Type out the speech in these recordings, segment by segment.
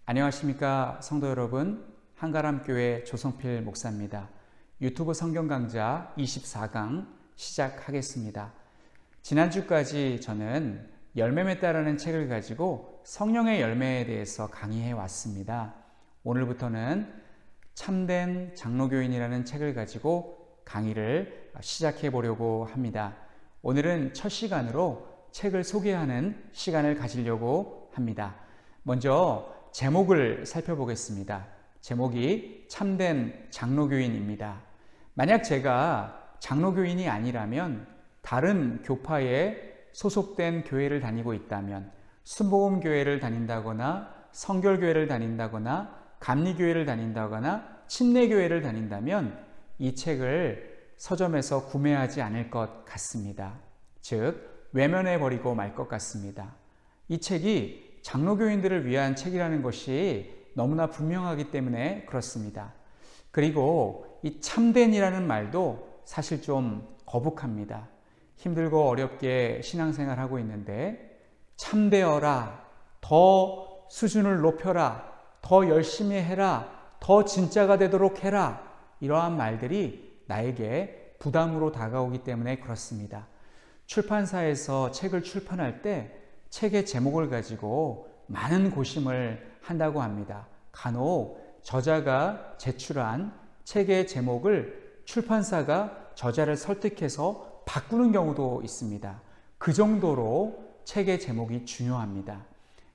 안녕하십니까 성도 여러분, 한가람교회 조성필 목사입니다. 유튜브 성경 강좌 24강 시작하겠습니다. 지난주까지 저는 열매 맺다라는 책을 가지고 성령의 열매에 대해서 강의해 왔습니다. 오늘부터는 참된 장로교인이라는 책을 가지고 강의를 시작해 보려고 합니다. 오늘은 첫 시간으로 책을 소개하는 시간을 가지려고 합니다. 먼저 제목을 살펴보겠습니다. 제목이 참된 장로교인입니다. 만약 제가 장로교인이 아니라면 다른 교파에 소속된 교회를 다니고 있다면, 순복음교회를 다닌다거나 성결교회를 다닌다거나 감리교회를 다닌다거나 침례교회를 다닌다면 이 책을 서점에서 구매하지 않을 것 같습니다. 즉 외면해 버리고 말 것 같습니다. 이 책이 장로교인들을 위한 책이라는 것이 너무나 분명하기 때문에 그렇습니다. 그리고 이 참된이라는 말도 사실 좀 거북합니다. 힘들고 어렵게 신앙생활하고 있는데 참되어라, 더 수준을 높여라, 더 열심히 해라, 더 진짜가 되도록 해라, 이러한 말들이 나에게 부담으로 다가오기 때문에 그렇습니다. 출판사에서 책을 출판할 때 책의 제목을 가지고 많은 고심을 한다고 합니다. 간혹 저자가 제출한 책의 제목을 출판사가 저자를 설득해서 바꾸는 경우도 있습니다. 그 정도로 책의 제목이 중요합니다.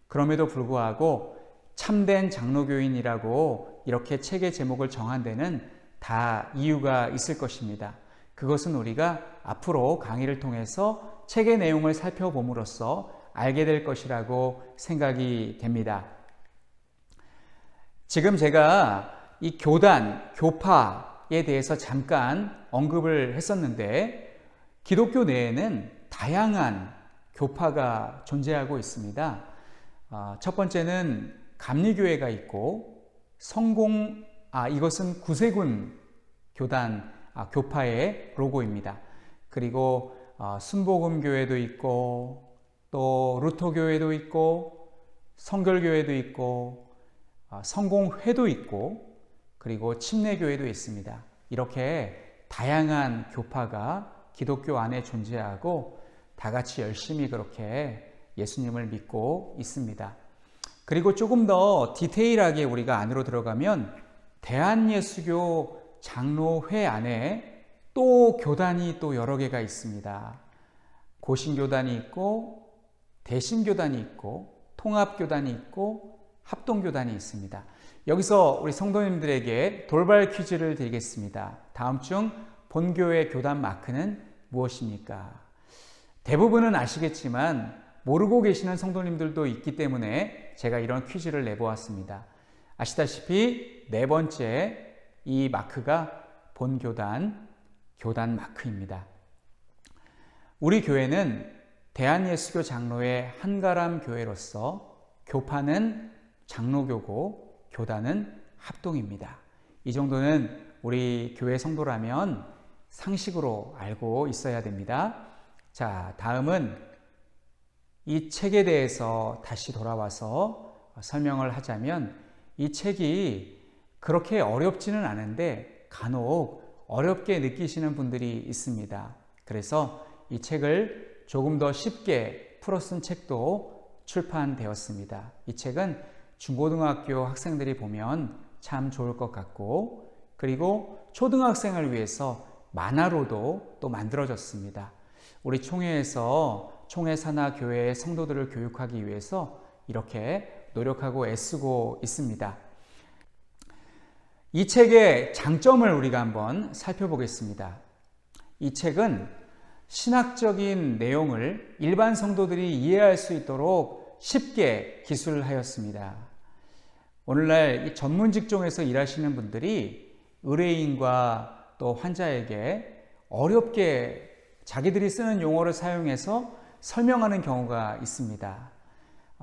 그럼에도 불구하고 참된 장로교인이라고 이렇게 책의 제목을 정한 데는 다 이유가 있을 것입니다. 그것은 우리가 앞으로 강의를 통해서 책의 내용을 살펴봄으로써 알게 될 것이라고 생각이 됩니다. 지금 제가 이 교단, 교파에 대해서 잠깐 언급을 했었는데 기독교 내에는 다양한 교파가 존재하고 있습니다. 첫 번째는 감리교회가 있고 이것은 구세군 교단, 교파의 로고입니다. 그리고 순복음교회도 있고 또 루터교회도 있고 성결교회도 있고 성공회도 있고 그리고 침례교회도 있습니다. 이렇게 다양한 교파가 기독교 안에 존재하고 다 같이 열심히 그렇게 예수님을 믿고 있습니다. 그리고 조금 더 디테일하게 우리가 안으로 들어가면 대한예수교 장로회 안에 또 교단이 또 여러 개가 있습니다. 고신교단이 있고 대신교단이 있고 통합교단이 있고 합동교단이 있습니다. 여기서 우리 성도님들에게 돌발 퀴즈를 드리겠습니다. 다음 중 본교의 교단 마크는 무엇입니까? 대부분은 아시겠지만 모르고 계시는 성도님들도 있기 때문에 제가 이런 퀴즈를 내보았습니다. 아시다시피 네 번째 이 마크가 본교단, 교단 마크입니다. 우리 교회는 대한예수교 장로회 한가람 교회로서 교파는 장로교고 교단은 합동입니다. 이 정도는 우리 교회 성도라면 상식으로 알고 있어야 됩니다. 자, 다음은 이 책에 대해서 다시 돌아와서 설명을 하자면 이 책이 그렇게 어렵지는 않은데 간혹 어렵게 느끼시는 분들이 있습니다. 그래서 이 책을 조금 더 쉽게 풀어 쓴 책도 출판되었습니다. 이 책은 중고등학교 학생들이 보면 참 좋을 것 같고 그리고 초등학생을 위해서 만화로도 또 만들어졌습니다. 우리 총회에서 총회산하교회의 성도들을 교육하기 위해서 이렇게 노력하고 애쓰고 있습니다. 이 책의 장점을 우리가 한번 살펴보겠습니다. 이 책은 신학적인 내용을 일반 성도들이 이해할 수 있도록 쉽게 기술하였습니다. 오늘날 이 전문 직종에서 일하시는 분들이 의뢰인과 또 환자에게 어렵게 자기들이 쓰는 용어를 사용해서 설명하는 경우가 있습니다.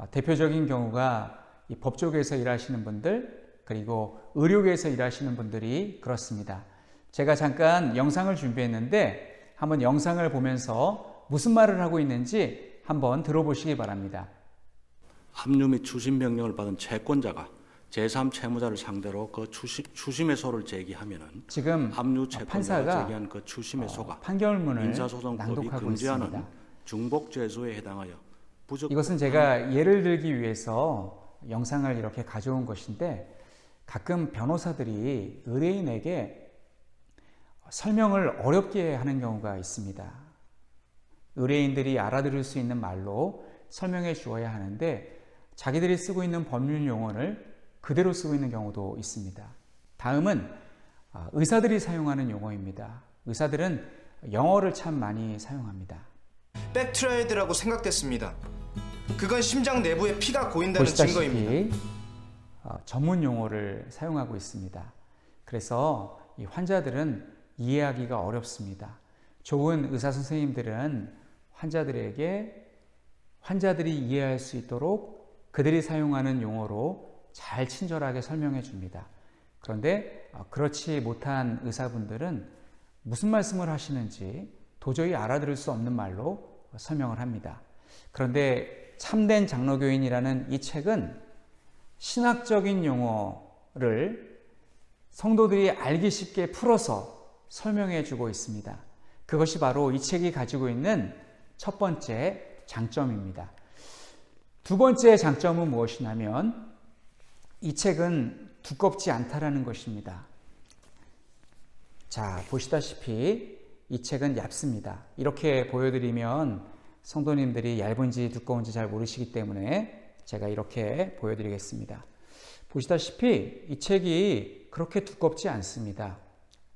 대표적인 경우가 이 법조계에서 일하시는 분들 그리고 의료계에서 일하시는 분들이 그렇습니다. 제가 잠깐 영상을 준비했는데 한번 영상을 보면서 무슨 말을 하고 있는지 한번 들어보시기 바랍니다. 압류 및 추진 명령을 받은 채권자가 제3채무자를 상대로 그 추심해소를 제기하면은 지금 압류 채권자가 판사가 제기한 그 추심해소가 판결문을 민사소송법이 낭독하고 금지하는 있습니다. 중복죄수에 해당하여 이것은 제가 예를 들기 위해서 영상을 이렇게 가져온 것인데, 가끔 변호사들이 의뢰인에게 설명을 어렵게 하는 경우가 있습니다. 의뢰인들이 알아들을 수 있는 말로 설명해 주어야 하는데 자기들이 쓰고 있는 법률 용어를 그대로 쓰고 있는 경우도 있습니다. 다음은 의사들이 사용하는 용어입니다. 의사들은 영어를 참 많이 사용합니다. 백트라이드라고 생각됐습니다. 그건 심장 내부에 피가 고인다는 증거입니다. 보시다시피 전문 용어를 사용하고 있습니다. 그래서 이 환자들은 이해하기가 어렵습니다. 좋은 의사 선생님들은 환자들이 이해할 수 있도록 그들이 사용하는 용어로 잘 친절하게 설명해 줍니다. 그런데 그렇지 못한 의사분들은 무슨 말씀을 하시는지 도저히 알아들을 수 없는 말로 설명을 합니다. 그런데 참된 장로교인이라는 이 책은 신학적인 용어를 성도들이 알기 쉽게 풀어서 설명해 주고 있습니다. 그것이 바로 이 책이 가지고 있는 첫 번째 장점입니다. 두 번째 장점은 무엇이냐면 이 책은 두껍지 않다라는 것입니다. 자, 보시다시피 이 책은 얇습니다. 이렇게 보여드리면 성도님들이 얇은지 두꺼운지 잘 모르시기 때문에 제가 이렇게 보여드리겠습니다. 보시다시피 이 책이 그렇게 두껍지 않습니다.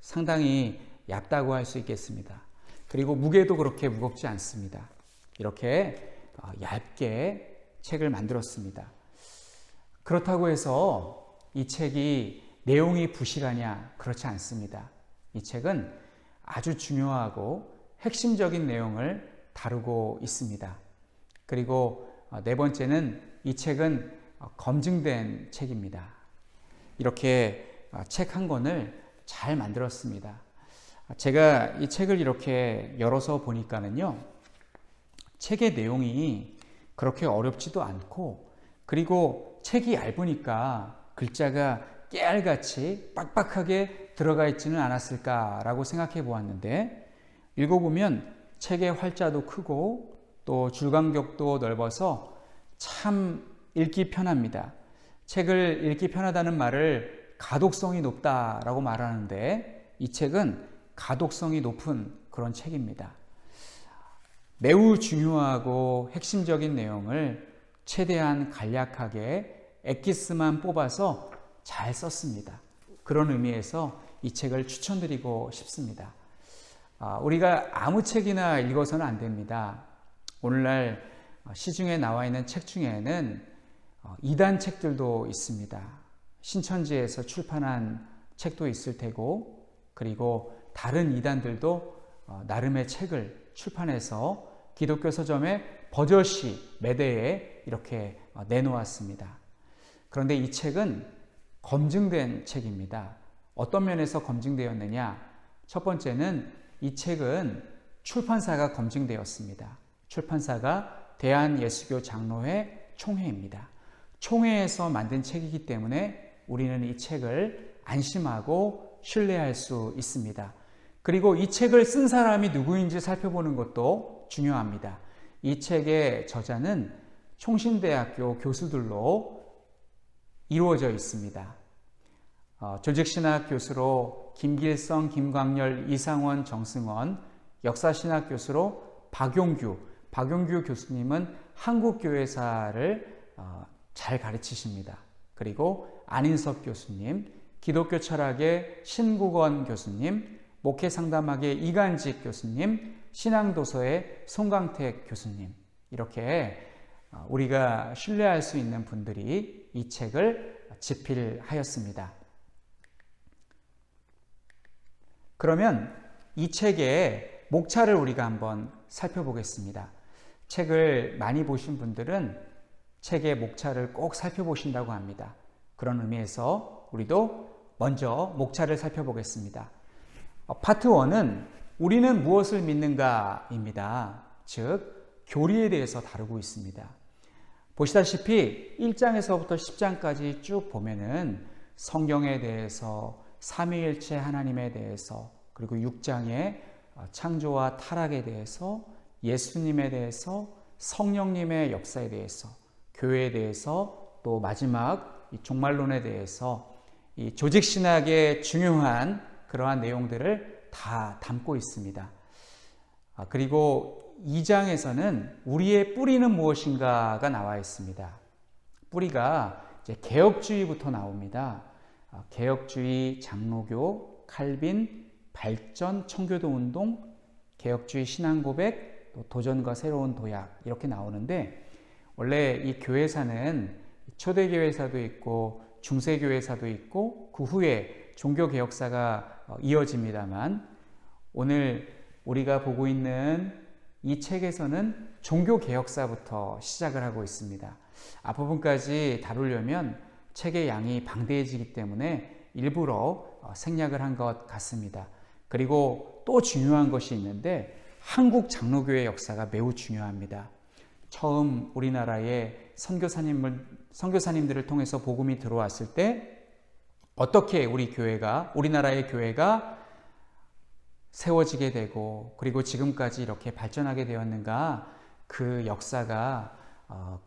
상당히 얇다고 할 수 있겠습니다. 그리고 무게도 그렇게 무겁지 않습니다. 이렇게 얇게 책을 만들었습니다. 그렇다고 해서 이 책이 내용이 부실하냐? 그렇지 않습니다. 이 책은 아주 중요하고 핵심적인 내용을 다루고 있습니다. 그리고 네 번째는 이 책은 검증된 책입니다. 이렇게 책 한 권을 잘 만들었습니다. 제가 이 책을 이렇게 열어서 보니까는요, 책의 내용이 그렇게 어렵지도 않고, 그리고 책이 얇으니까 글자가 깨알같이 빡빡하게 들어가 있지는 않았을까라고 생각해 보았는데, 읽어보면 책의 활자도 크고 또 줄간격도 넓어서 참 읽기 편합니다. 책을 읽기 편하다는 말을 가독성이 높다라고 말하는데 이 책은 가독성이 높은 그런 책입니다. 매우 중요하고 핵심적인 내용을 최대한 간략하게 엑기스만 뽑아서 잘 썼습니다. 그런 의미에서 이 책을 추천드리고 싶습니다. 우리가 아무 책이나 읽어서는 안 됩니다. 오늘날 시중에 나와 있는 책 중에는 이단 책들도 있습니다. 신천지에서 출판한 책도 있을 테고, 그리고 다른 이단들도 나름의 책을 출판해서 기독교 서점에 버젓이 매대에 이렇게 내놓았습니다. 그런데 이 책은 검증된 책입니다. 어떤 면에서 검증되었느냐? 첫 번째는 이 책은 출판사가 검증되었습니다. 출판사가 대한예수교 장로회 총회입니다. 총회에서 만든 책이기 때문에 우리는 이 책을 안심하고 신뢰할 수 있습니다. 그리고 이 책을 쓴 사람이 누구인지 살펴보는 것도 중요합니다. 이 책의 저자는 총신대학교 교수들로 이루어져 있습니다. 조직신학 교수로 김길성, 김광열, 이상원, 정승원, 역사신학 교수로 박용규 교수님은 한국교회사를 잘 가르치십니다. 그리고 안인섭 교수님, 기독교 철학의 신국원 교수님, 목회상담학의 이간직 교수님, 신앙도서의 송강택 교수님, 이렇게 우리가 신뢰할 수 있는 분들이 이 책을 집필하였습니다. 그러면 이 책의 목차를 우리가 한번 살펴보겠습니다. 책을 많이 보신 분들은 책의 목차를 꼭 살펴보신다고 합니다. 그런 의미에서 우리도 먼저 목차를 살펴보겠습니다. 파트 1은 우리는 무엇을 믿는가입니다. 즉, 교리에 대해서 다루고 있습니다. 보시다시피 1장에서부터 10장까지 쭉 보면은 성경에 대해서, 삼위일체 하나님에 대해서, 그리고 6장에 창조와 타락에 대해서, 예수님에 대해서, 성령님의 역사에 대해서, 교회에 대해서, 또 마지막 이 종말론에 대해서 이 조직신학의 중요한 그러한 내용들을 다 담고 있습니다. 그리고 2장에서는 우리의 뿌리는 무엇인가가 나와 있습니다. 뿌리가 이제 개혁주의부터 나옵니다. 개혁주의, 장로교, 칼빈, 발전, 청교도 운동, 개혁주의 신앙고백, 또 도전과 새로운 도약 이렇게 나오는데, 원래 이 교회사는 초대교회사도 있고 중세교회사도 있고 그 후에 종교개혁사가 이어집니다만, 오늘 우리가 보고 있는 이 책에서는 종교개혁사부터 시작을 하고 있습니다. 앞부분까지 다루려면 책의 양이 방대해지기 때문에 일부러 생략을 한 것 같습니다. 그리고 또 중요한 것이 있는데, 한국 장로교의 역사가 매우 중요합니다. 처음 우리나라에 선교사님들을 통해서 복음이 들어왔을 때 어떻게 우리나라의 교회가 세워지게 되고, 그리고 지금까지 이렇게 발전하게 되었는가, 그 역사가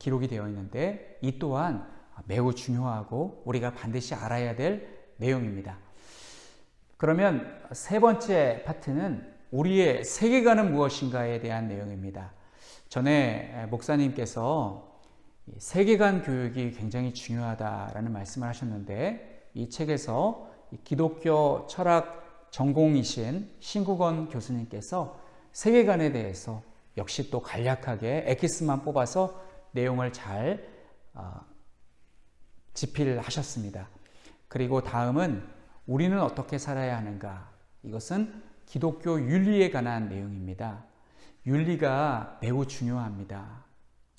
기록이 되어 있는데, 이 또한 매우 중요하고 우리가 반드시 알아야 될 내용입니다. 그러면 세 번째 파트는 우리의 세계관은 무엇인가에 대한 내용입니다. 전에 목사님께서 세계관 교육이 굉장히 중요하다라는 말씀을 하셨는데, 이 책에서 기독교 철학 전공이신 신국원 교수님께서 세계관에 대해서 역시 또 간략하게 엑기스만 뽑아서 내용을 잘 집필하셨습니다. 그리고 다음은 우리는 어떻게 살아야 하는가? 이것은 기독교 윤리에 관한 내용입니다. 윤리가 매우 중요합니다.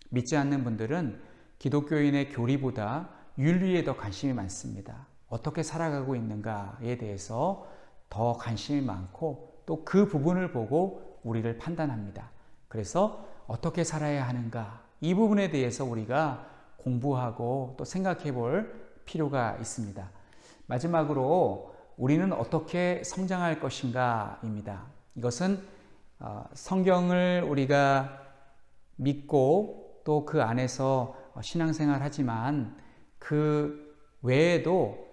믿지 않는 분들은 기독교인의 교리보다 윤리에 더 관심이 많습니다. 어떻게 살아가고 있는가에 대해서 더 관심이 많고, 또 그 부분을 보고 우리를 판단합니다. 그래서 어떻게 살아야 하는가, 이 부분에 대해서 우리가 공부하고 또 생각해 볼 필요가 있습니다. 마지막으로 우리는 어떻게 성장할 것인가 입니다. 이것은 성경을 우리가 믿고 또 그 안에서 신앙생활 하지만 그 외에도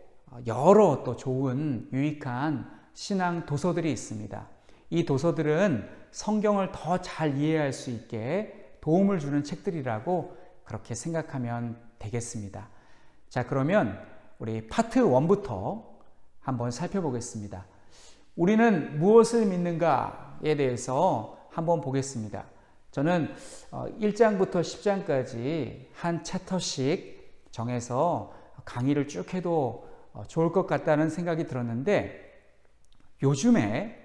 여러 또 좋은 유익한 신앙 도서들이 있습니다. 이 도서들은 성경을 더 잘 이해할 수 있게 도움을 주는 책들이라고 그렇게 생각하면 되겠습니다. 자, 그러면 우리 파트 1부터 한번 살펴보겠습니다. 우리는 무엇을 믿는가에 대해서 한번 보겠습니다. 저는 1장부터 10장까지 한 챕터씩 정해서 강의를 쭉 해도 좋을 것 같다는 생각이 들었는데, 요즘에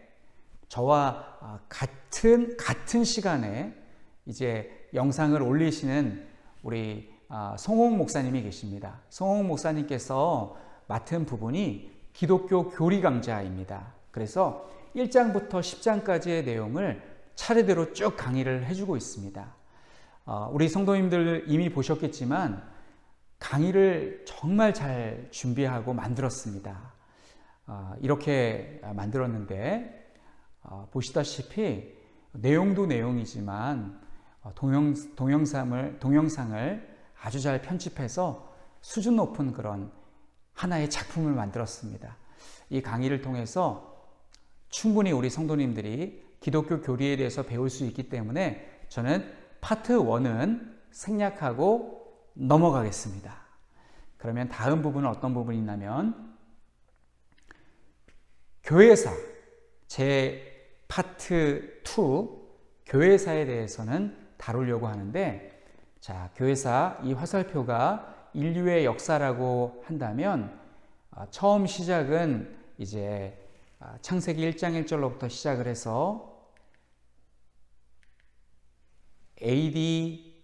저와 같은 시간에 이제 영상을 올리시는 우리 송홍 목사님이 계십니다. 송홍 목사님께서 맡은 부분이 기독교 교리 강좌입니다. 그래서 1장부터 10장까지의 내용을 차례대로 쭉 강의를 해주고 있습니다. 우리 성도님들 이미 보셨겠지만 강의를 정말 잘 준비하고 만들었습니다. 이렇게 만들었는데, 보시다시피 내용도 내용이지만 동영상을 아주 잘 편집해서 수준 높은 그런 하나의 작품을 만들었습니다. 이 강의를 통해서 충분히 우리 성도님들이 기독교 교리에 대해서 배울 수 있기 때문에 저는 파트 1은 생략하고 넘어가겠습니다. 그러면 다음 부분은 어떤 부분이 있냐면, 교회사, 제 파트 2 교회사에 대해서는 다루려고 하는데, 자, 교회사 이 화살표가 인류의 역사라고 한다면 처음 시작은 이제 창세기 1장 1절로부터 시작을 해서 AD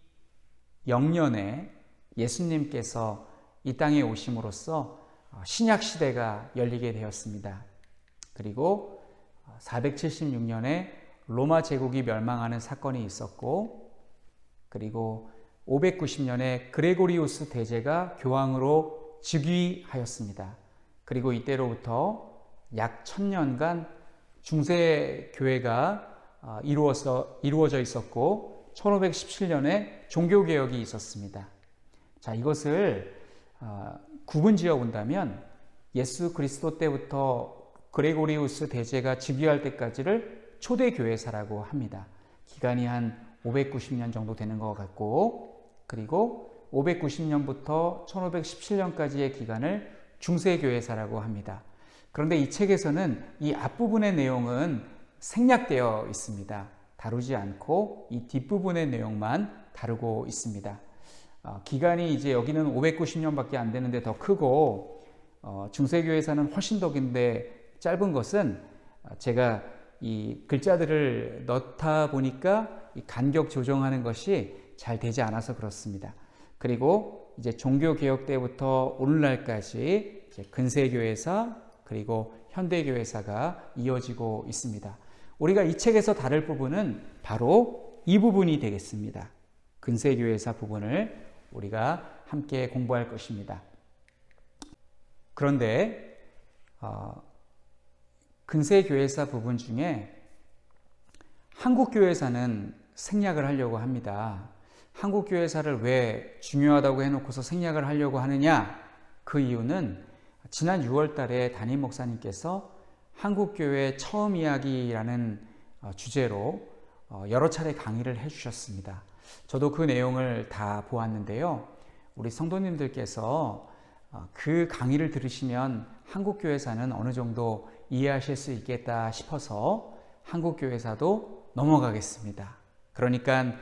0년에 예수님께서 이 땅에 오심으로써 신약 시대가 열리게 되었습니다. 그리고 476년에 로마 제국이 멸망하는 사건이 있었고, 그리고 590년에 그레고리우스 대제가 교황으로 즉위하였습니다. 그리고 이때로부터 약 1000년간 중세교회가 이루어져 있었고 1517년에 종교개혁이 있었습니다. 자, 이것을 구분지어 본다면 예수 그리스도 때부터 그레고리우스 대제가 즉위할 때까지를 초대교회사라고 합니다. 기간이 한 590년 정도 되는 것 같고, 그리고 590년부터 1517년까지의 기간을 중세교회사라고 합니다. 그런데 이 책에서는 이 앞부분의 내용은 생략되어 있습니다. 다루지 않고 이 뒷부분의 내용만 다루고 있습니다. 기간이 이제 여기는 590년밖에 안 되는데 더 크고, 중세교회사는 훨씬 더 긴데 짧은 것은 제가 이 글자들을 넣다 보니까 이 간격 조정하는 것이 잘 되지 않아서 그렇습니다. 그리고 이제 종교개혁 때부터 오늘날까지 이제 근세교회사 그리고 현대교회사가 이어지고 있습니다. 우리가 이 책에서 다룰 부분은 바로 이 부분이 되겠습니다. 근세교회사 부분을 우리가 함께 공부할 것입니다. 그런데 근세교회사 부분 중에 한국교회사는 생략을 하려고 합니다. 한국교회사를 왜 중요하다고 해놓고서 생략을 하려고 하느냐? 그 이유는 지난 6월 달에 담임 목사님께서 한국교회 처음 이야기라는 주제로 여러 차례 강의를 해주셨습니다. 저도 그 내용을 다 보았는데요. 우리 성도님들께서 그 강의를 들으시면 한국교회사는 어느 정도 이해하실 수 있겠다 싶어서 한국교회사도 넘어가겠습니다. 그러니까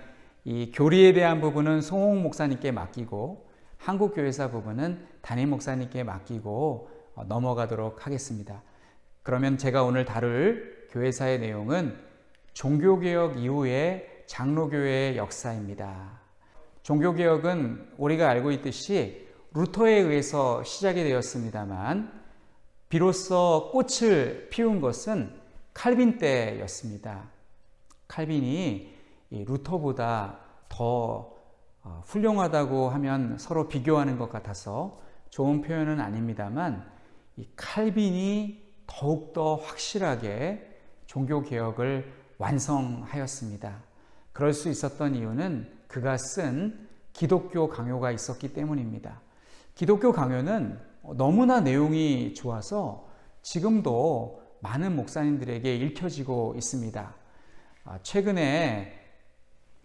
이 교리에 대한 부분은 송홍 목사님께 맡기고 한국교회사 부분은 담임 목사님께 맡기고 넘어가도록 하겠습니다. 그러면 제가 오늘 다룰 교회사의 내용은 종교개혁 이후의 장로교회의 역사입니다. 종교개혁은 우리가 알고 있듯이 루터에 의해서 시작이 되었습니다만 비로소 꽃을 피운 것은 칼빈 때였습니다. 칼빈이 루터보다 더 훌륭하다고 하면 서로 비교하는 것 같아서 좋은 표현은 아닙니다만 이 칼빈이 더욱더 확실하게 종교개혁을 완성하였습니다. 그럴 수 있었던 이유는 그가 쓴 기독교 강요가 있었기 때문입니다. 기독교 강요는 너무나 내용이 좋아서 지금도 많은 목사님들에게 읽혀지고 있습니다. 최근에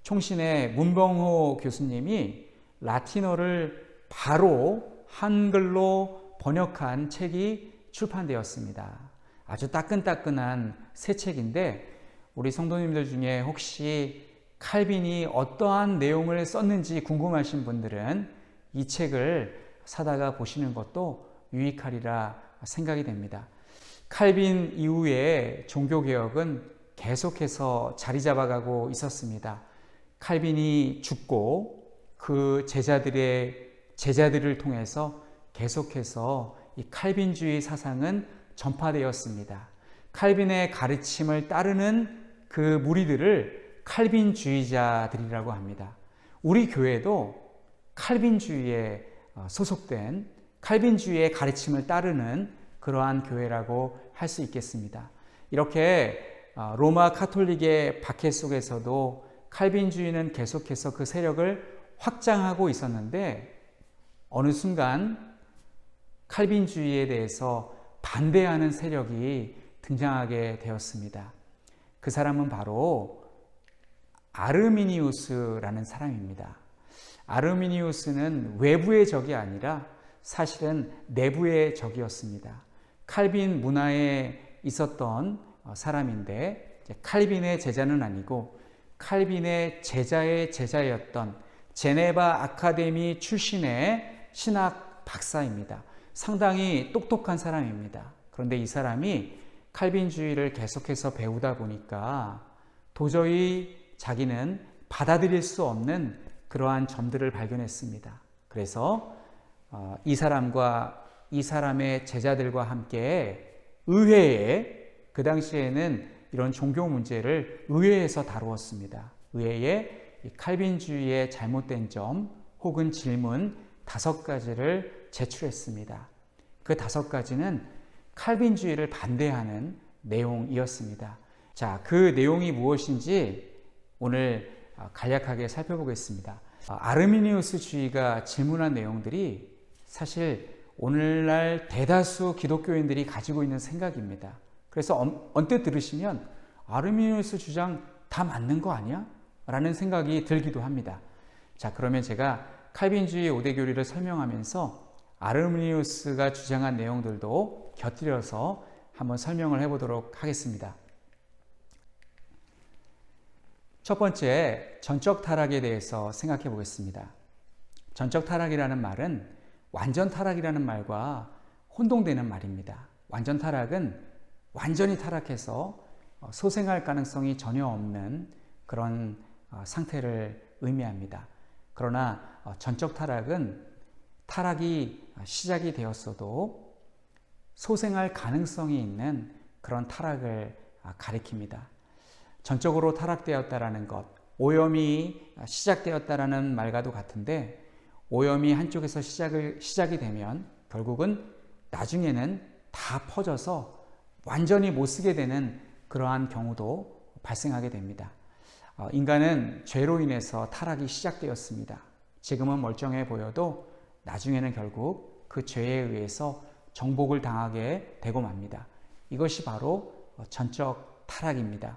총신의 문병호 교수님이 라틴어를 바로 한글로 번역한 책이 출판되었습니다. 아주 따끈따끈한 새 책인데 우리 성도님들 중에 혹시 칼빈이 어떠한 내용을 썼는지 궁금하신 분들은 이 책을 사다가 보시는 것도 유익하리라 생각이 됩니다. 칼빈 이후에 종교개혁은 계속해서 자리 잡아가고 있었습니다. 칼빈이 죽고 그 제자들을 통해서 계속해서 이 칼빈주의 사상은 전파되었습니다. 칼빈의 가르침을 따르는 그 무리들을 칼빈주의자들이라고 합니다. 우리 교회도 칼빈주의에 소속된 칼빈주의의 가르침을 따르는 그러한 교회라고 할 수 있겠습니다. 이렇게 로마 카톨릭의 박해 속에서도 칼빈주의는 계속해서 그 세력을 확장하고 있었는데 어느 순간 칼빈주의에 대해서 반대하는 세력이 등장하게 되었습니다. 그 사람은 바로 아르미니우스라는 사람입니다. 아르미니우스는 외부의 적이 아니라 사실은 내부의 적이었습니다. 칼빈 문화에 있었던 사람인데 칼빈의 제자는 아니고 칼빈의 제자의 제자였던 제네바 아카데미 출신의 신학 박사입니다. 상당히 똑똑한 사람입니다. 그런데 이 사람이 칼빈주의를 계속해서 배우다 보니까 도저히 자기는 받아들일 수 없는 그러한 점들을 발견했습니다. 그래서 이 사람과 이 사람의 제자들과 함께 의회에 그 당시에는 이런 종교 문제를 의회에서 다루었습니다. 의회에 이 칼빈주의의 잘못된 점 혹은 질문 5가지를 제출했습니다. 그 5가지는 칼빈주의를 반대하는 내용이었습니다. 자, 그 내용이 무엇인지 오늘 간략하게 살펴보겠습니다. 아르미니우스주의가 질문한 내용들이 사실 오늘날 대다수 기독교인들이 가지고 있는 생각입니다. 그래서 언뜻 들으시면 아르미니우스 주장 다 맞는 거 아니야? 라는 생각이 들기도 합니다. 자, 그러면 제가 칼빈주의 5대 교리를 설명하면서 아르미니우스가 주장한 내용들도 곁들여서 한번 설명을 해보도록 하겠습니다. 첫 번째, 전적 타락에 대해서 생각해 보겠습니다. 전적 타락이라는 말은 완전 타락이라는 말과 혼동되는 말입니다. 완전 타락은 완전히 타락해서 소생할 가능성이 전혀 없는 그런 상태를 의미합니다. 그러나 전적 타락은 타락이 시작이 되었어도 소생할 가능성이 있는 그런 타락을 가리킵니다. 전적으로 타락되었다라는 것, 오염이 시작되었다라는 말과도 같은데 오염이 한쪽에서 시작이 되면 결국은 나중에는 다 퍼져서 완전히 못 쓰게 되는 그러한 경우도 발생하게 됩니다. 인간은 죄로 인해서 타락이 시작되었습니다. 지금은 멀쩡해 보여도 나중에는 결국 그 죄에 의해서 정복을 당하게 되고 맙니다. 이것이 바로 전적 타락입니다.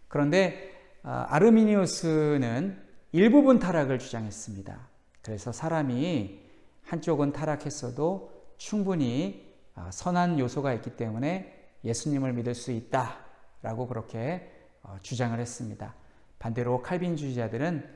그런데 아르미니우스는 일부분 타락을 주장했습니다. 그래서 사람이 한쪽은 타락했어도 충분히 선한 요소가 있기 때문에 예수님을 믿을 수 있다라고 그렇게 주장을 했습니다. 반대로 칼빈주의자들은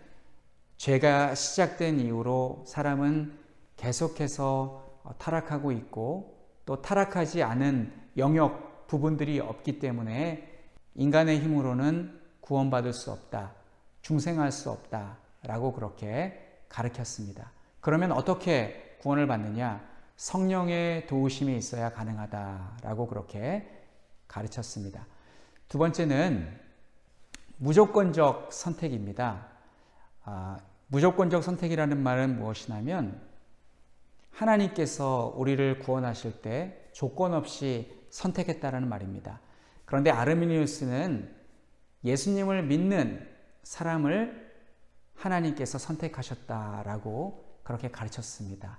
죄가 시작된 이후로 사람은 계속해서 타락하고 있고 또 타락하지 않은 영역 부분들이 없기 때문에 인간의 힘으로는 구원받을 수 없다, 중생할 수 없다라고 그렇게 가르쳤습니다. 그러면 어떻게 구원을 받느냐? 성령의 도우심이 있어야 가능하다라고 그렇게 가르쳤습니다. 두 번째는 무조건적 선택입니다. 무조건적 선택이라는 말은 무엇이냐면 하나님께서 우리를 구원하실 때 조건 없이 선택했다라는 말입니다. 그런데 아르미니우스는 예수님을 믿는 사람을 하나님께서 선택하셨다라고 그렇게 가르쳤습니다.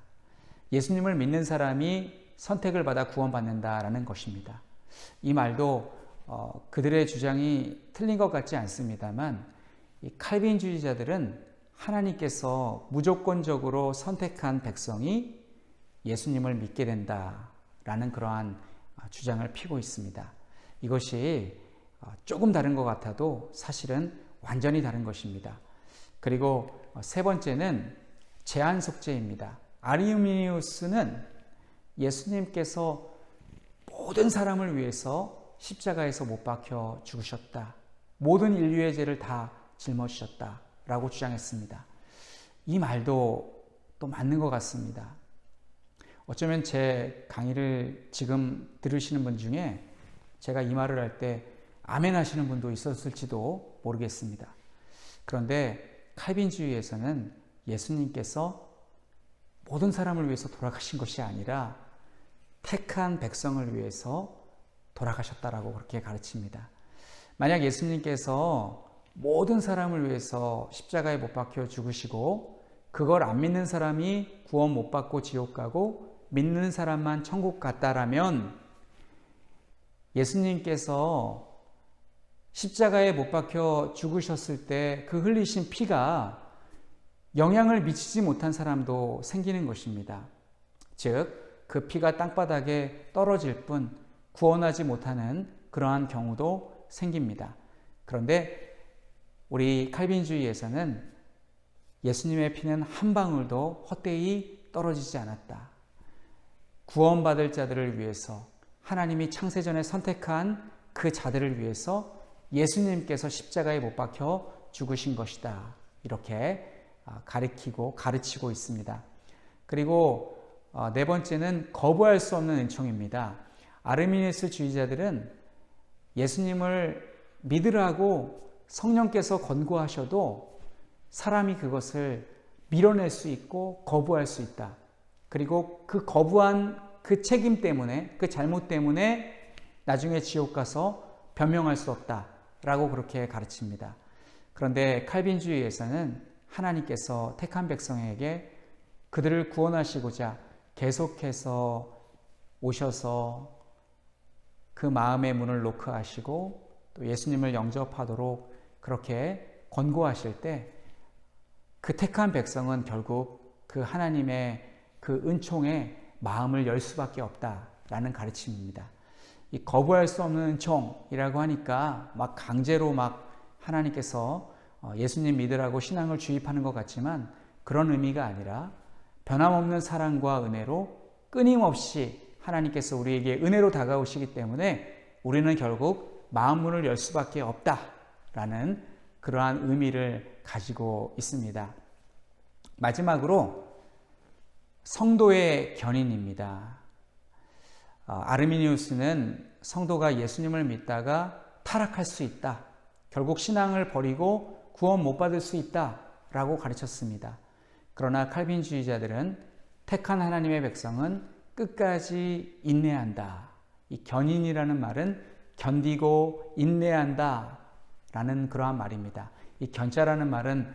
예수님을 믿는 사람이 선택을 받아 구원받는다라는 것입니다. 이 말도 그들의 주장이 틀린 것 같지 않습니다만 이 칼빈주의자들은 하나님께서 무조건적으로 선택한 백성이 예수님을 믿게 된다라는 그러한 주장을 펴고 있습니다. 이것이 조금 다른 것 같아도 사실은 완전히 다른 것입니다. 그리고 세 번째는 제한 속죄입니다. 아르미니우스는 예수님께서 모든 사람을 위해서 십자가에서 못 박혀 죽으셨다. 모든 인류의 죄를 다 짊어지셨다라고 주장했습니다. 이 말도 또 맞는 것 같습니다. 어쩌면 제 강의를 지금 들으시는 분 중에 제가 이 말을 할 때 아멘 하시는 분도 있었을지도 모르겠습니다. 그런데 칼빈주의에서는 예수님께서 모든 사람을 위해서 돌아가신 것이 아니라 택한 백성을 위해서 돌아가셨다라고 그렇게 가르칩니다. 만약 예수님께서 모든 사람을 위해서 십자가에 못 박혀 죽으시고 그걸 안 믿는 사람이 구원 못 받고 지옥 가고 믿는 사람만 천국 갔다라면 예수님께서 십자가에 못 박혀 죽으셨을 때 그 흘리신 피가 영향을 미치지 못한 사람도 생기는 것입니다. 즉, 그 피가 땅바닥에 떨어질 뿐 구원하지 못하는 그러한 경우도 생깁니다. 그런데 우리 칼빈주의에서는 예수님의 피는 한 방울도 헛되이 떨어지지 않았다. 구원받을 자들을 위해서 하나님이 창세전에 선택한 그 자들을 위해서 예수님께서 십자가에 못 박혀 죽으신 것이다. 이렇게 가르치고 있습니다. 그리고 네 번째는 거부할 수 없는 은총입니다. 아르미니우스 주의자들은 예수님을 믿으라고 성령께서 권고하셔도 사람이 그것을 밀어낼 수 있고 거부할 수 있다. 그리고 그 거부한 그 책임 때문에, 그 잘못 때문에 나중에 지옥 가서 변명할 수 없다라고 그렇게 가르칩니다. 그런데 칼빈주의에서는 하나님께서 택한 백성에게 그들을 구원하시고자 계속해서 오셔서 그 마음의 문을 노크하시고 또 예수님을 영접하도록 그렇게 권고하실 때 그 택한 백성은 결국 그 하나님의 그 은총에 마음을 열 수밖에 없다라는 가르침입니다. 이 거부할 수 없는 은총이라고 하니까 막 강제로 막 하나님께서 예수님 믿으라고 신앙을 주입하는 것 같지만 그런 의미가 아니라 변함없는 사랑과 은혜로 끊임없이 하나님께서 우리에게 은혜로 다가오시기 때문에 우리는 결국 마음문을 열 수밖에 없다라는 그러한 의미를 가지고 있습니다. 마지막으로 성도의 견인입니다. 아르미니우스는 성도가 예수님을 믿다가 타락할 수 있다. 결국 신앙을 버리고 구원 못 받을 수 있다라고 가르쳤습니다. 그러나 칼빈주의자들은 택한 하나님의 백성은 끝까지 인내한다. 이 견인이라는 말은 견디고 인내한다 라는 그러한 말입니다. 이 견자라는 말은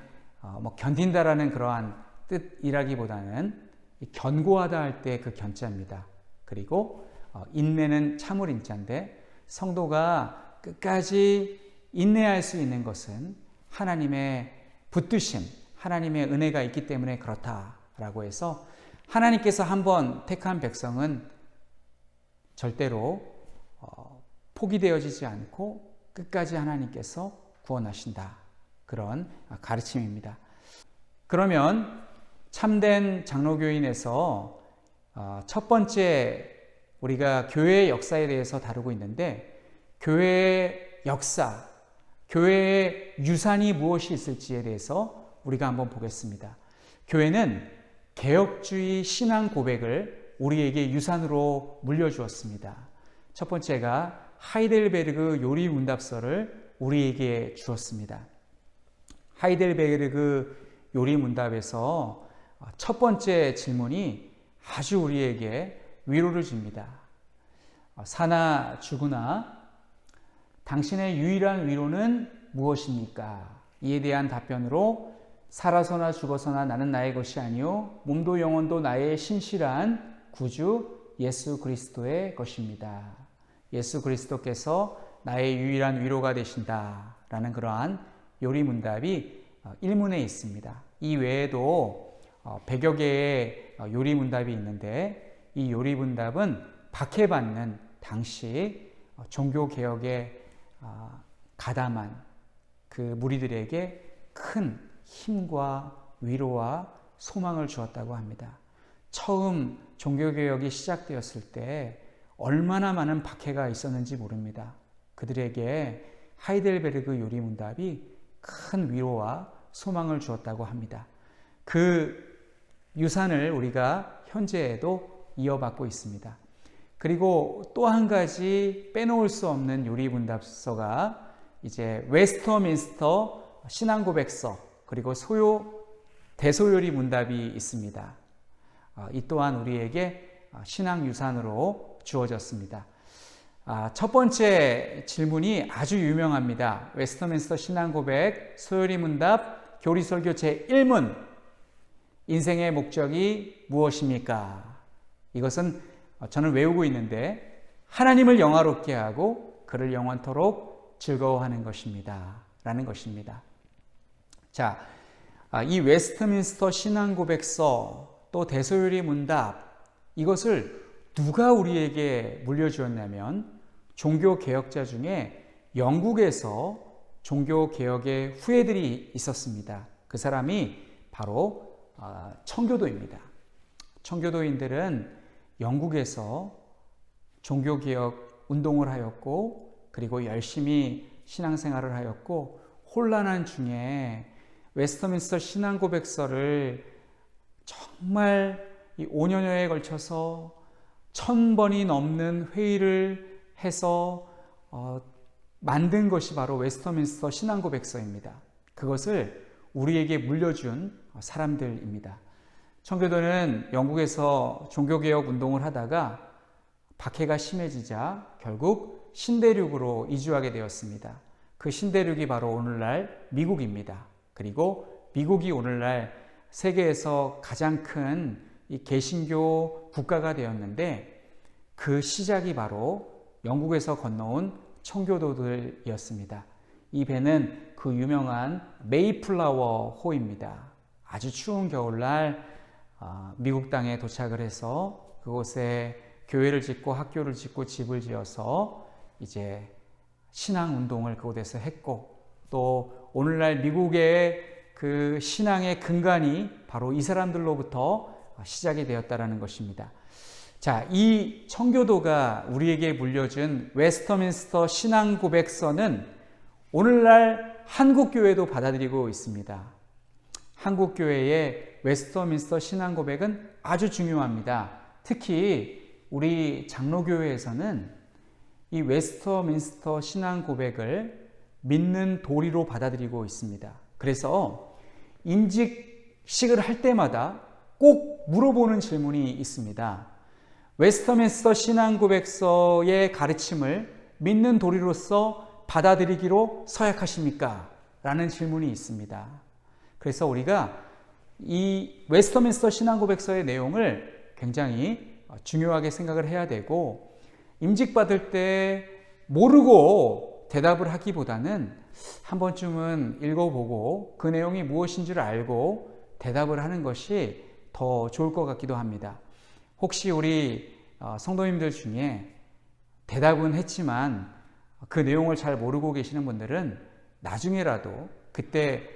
견딘다라는 그러한 뜻이라기보다는 견고하다 할 때 그 견자입니다. 그리고 인내는 참을 인자인데 성도가 끝까지 인내할 수 있는 것은 하나님의 붙드심, 하나님의 은혜가 있기 때문에 그렇다라고 해서 하나님께서 한번 택한 백성은 절대로 포기되어지지 않고 끝까지 하나님께서 구원하신다. 그런 가르침입니다. 그러면 참된 장로교인에서 첫 번째 우리가 교회의 역사에 대해서 다루고 있는데 교회의 역사, 교회의 유산이 무엇이 있을지에 대해서 우리가 한번 보겠습니다. 교회는 개혁주의 신앙 고백을 우리에게 유산으로 물려주었습니다. 첫 번째가 하이델베르그 요리 문답서를 우리에게 주었습니다. 하이델베르그 요리 문답에서 첫 번째 질문이 아주 우리에게 위로를 줍니다. 사나 죽으나 당신의 유일한 위로는 무엇입니까? 이에 대한 답변으로 살아서나 죽어서나 나는 나의 것이 아니요 몸도 영혼도 나의 신실한 구주 예수 그리스도의 것입니다. 예수 그리스도께서 나의 유일한 위로가 되신다라는 그러한 요리문답이 일문에 있습니다. 이 외에도 100여 개의 요리문답이 있는데 이 요리문답은 박해받는 당시 종교개혁에 가담한 그 무리들에게 큰 힘과 위로와 소망을 주었다고 합니다. 처음 종교개혁이 시작되었을 때 얼마나 많은 박해가 있었는지 모릅니다. 그들에게 하이델베르그 요리문답이 큰 위로와 소망을 주었다고 합니다. 그 유산을 우리가 현재에도 이어받고 있습니다. 그리고 또 한 가지 빼놓을 수 없는 요리문답서가 이제 웨스터민스터 신앙고백서 그리고 대소요리 문답이 있습니다. 이 또한 우리에게 신앙 유산으로 주어졌습니다. 첫 번째 질문이 아주 유명합니다. 웨스터민스터 신앙고백 소요리 문답 교리설교 제1문 인생의 목적이 무엇입니까? 이것은 저는 외우고 있는데 하나님을 영화롭게 하고 그를 영원토록 즐거워하는 것입니다. 라는 것입니다. 자, 이 웨스트민스터 신앙고백서 또 대소요리 문답 이것을 누가 우리에게 물려주었냐면 종교개혁자 중에 영국에서 종교개혁의 후예들이 있었습니다. 그 사람이 바로 청교도입니다. 청교도인들은 영국에서 종교개혁 운동을 하였고 그리고 열심히 신앙생활을 하였고 혼란한 중에 웨스터민스터 신앙고백서를 정말 이 5년여에 걸쳐서 1000번이 넘는 회의를 해서 만든 것이 바로 웨스터민스터 신앙고백서입니다. 그것을 우리에게 물려준 사람들입니다. 청교도는 영국에서 종교개혁 운동을 하다가 박해가 심해지자 결국 신대륙으로 이주하게 되었습니다. 그 신대륙이 바로 오늘날 미국입니다. 그리고 미국이 오늘날 세계에서 가장 큰 이 개신교 국가가 되었는데 그 시작이 바로 영국에서 건너온 청교도들이었습니다. 이 배는 그 유명한 메이플라워 호입니다. 아주 추운 겨울날 미국 땅에 도착을 해서 그곳에 교회를 짓고 학교를 짓고 집을 지어서 이제 신앙 운동을 그곳에서 했고, 또 오늘날 미국의 그 신앙의 근간이 바로 이 사람들로부터 시작이 되었다라는 것입니다. 자, 이 청교도가 우리에게 물려준 웨스터민스터 신앙 고백서는 오늘날 한국 교회도 받아들이고 있습니다. 한국 교회의 웨스터민스터 신앙 고백은 아주 중요합니다. 특히 우리 장로교회에서는 이 웨스터민스터 신앙 고백을 믿는 도리로 받아들이고 있습니다. 그래서 임직식을 할 때마다 꼭 물어보는 질문이 있습니다. 웨스터민스터 신앙 고백서의 가르침을 믿는 도리로서 받아들이기로 서약하십니까? 라는 질문이 있습니다. 그래서 우리가 이 웨스터민스터 신앙 고백서의 내용을 굉장히 중요하게 생각을 해야 되고, 임직받을 때 모르고 대답을 하기보다는 한 번쯤은 읽어보고 그 내용이 무엇인지를 알고 대답을 하는 것이 더 좋을 것 같기도 합니다. 혹시 우리 성도님들 중에 대답은 했지만 그 내용을 잘 모르고 계시는 분들은 나중에라도 그때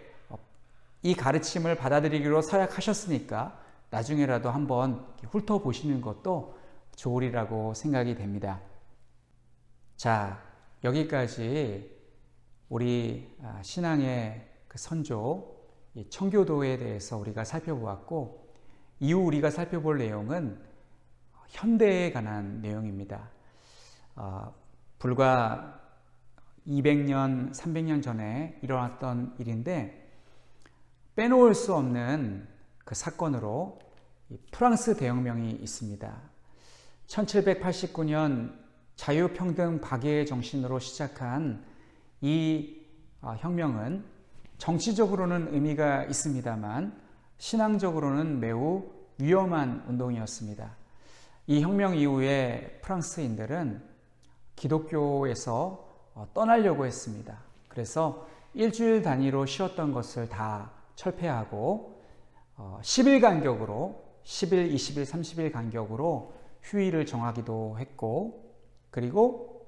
이 가르침을 받아들이기로 서약하셨으니까 나중에라도 한번 훑어보시는 것도 좋으리라고 생각이 됩니다. 자, 여기까지 우리 신앙의 그 선조 청교도에 대해서 우리가 살펴보았고, 이후 우리가 살펴볼 내용은 현대에 관한 내용입니다. 불과 200년, 300년 전에 일어났던 일인데 빼놓을 수 없는 그 사건으로 프랑스 대혁명이 있습니다. 1789년 자유평등 박애의 정신으로 시작한 이 혁명은 정치적으로는 의미가 있습니다만 신앙적으로는 매우 위험한 운동이었습니다. 이 혁명 이후에 프랑스인들은 기독교에서 떠나려고 했습니다. 그래서 일주일 단위로 쉬었던 것을 다 철폐하고 10일 간격으로 10일, 20일, 30일 간격으로 휴일을 정하기도 했고, 그리고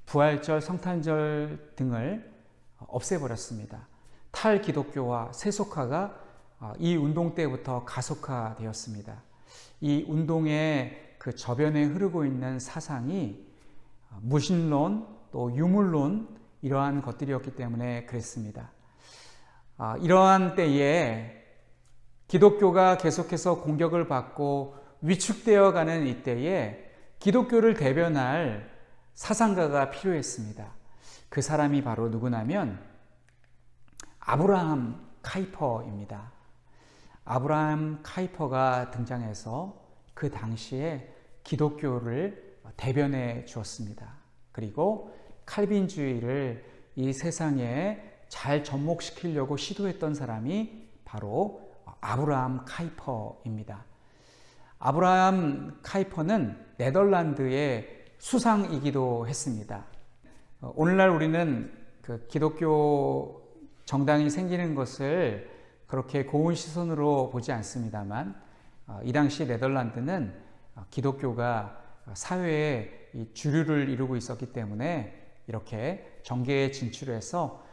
부활절, 성탄절 등을 없애버렸습니다. 탈기독교와 세속화가 이 운동 때부터 가속화되었습니다. 이 운동의 그 저변에 흐르고 있는 사상이 무신론, 또 유물론, 이러한 것들이었기 때문에 그랬습니다. 이러한 때에 기독교가 계속해서 공격을 받고 위축되어 가는 이때에 기독교를 대변할 사상가가 필요했습니다. 그 사람이 바로 누구냐면 아브라함 카이퍼입니다. 아브라함 카이퍼가 등장해서 그 당시에 기독교를 대변해 주었습니다. 그리고 칼빈주의를 이 세상에 잘 접목시키려고 시도했던 사람이 바로 아브라함 카이퍼입니다. 아브라함 카이퍼는 네덜란드의 수상이기도 했습니다. 오늘날 우리는 그 기독교 정당이 생기는 것을 그렇게 고운 시선으로 보지 않습니다만, 이 당시 네덜란드는 기독교가 사회의 주류를 이루고 있었기 때문에 이렇게 정계에 진출해서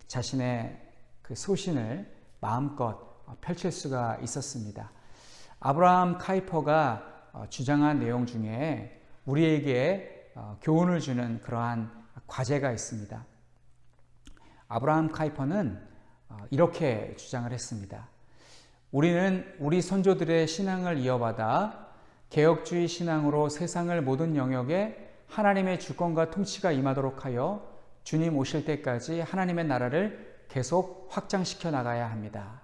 자신의 그 소신을 마음껏 펼칠 수가 있었습니다. 아브라함 카이퍼가 주장한 내용 중에 우리에게 교훈을 주는 그러한 과제가 있습니다. 아브라함 카이퍼는 이렇게 주장을 했습니다. 우리는 우리 선조들의 신앙을 이어받아 개혁주의 신앙으로 세상을 모든 영역에 하나님의 주권과 통치가 임하도록 하여 주님 오실 때까지 하나님의 나라를 계속 확장시켜 나가야 합니다.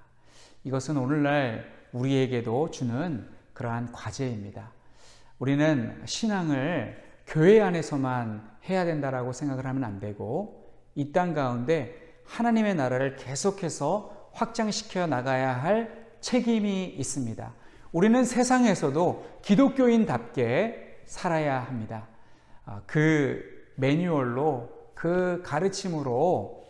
이것은 오늘날 우리에게도 주는 그러한 과제입니다. 우리는 신앙을 교회 안에서만 해야 된다라고 생각을 하면 안 되고 이 땅 가운데 하나님의 나라를 계속해서 확장시켜 나가야 할 책임이 있습니다. 우리는 세상에서도 기독교인답게 살아야 합니다. 그 매뉴얼로 그 가르침으로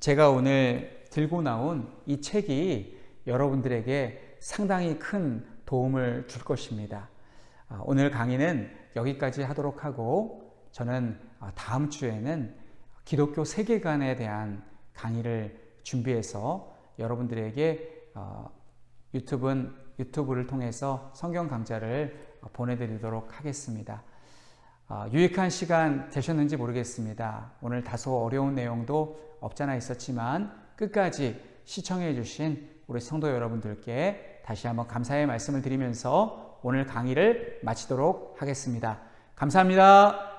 제가 오늘 들고 나온 이 책이 여러분들에게 상당히 큰 도움을 줄 것입니다. 오늘 강의는 여기까지 하도록 하고 저는 다음 주에는 기독교 세계관에 대한 강의를 준비해서 여러분들에게 유튜브를 통해서 성경 강좌를 보내드리도록 하겠습니다. 유익한 시간 되셨는지 모르겠습니다. 오늘 다소 어려운 내용도 없잖아 있었지만 끝까지 시청해 주신 우리 성도 여러분들께 다시 한번 감사의 말씀을 드리면서 오늘 강의를 마치도록 하겠습니다. 감사합니다.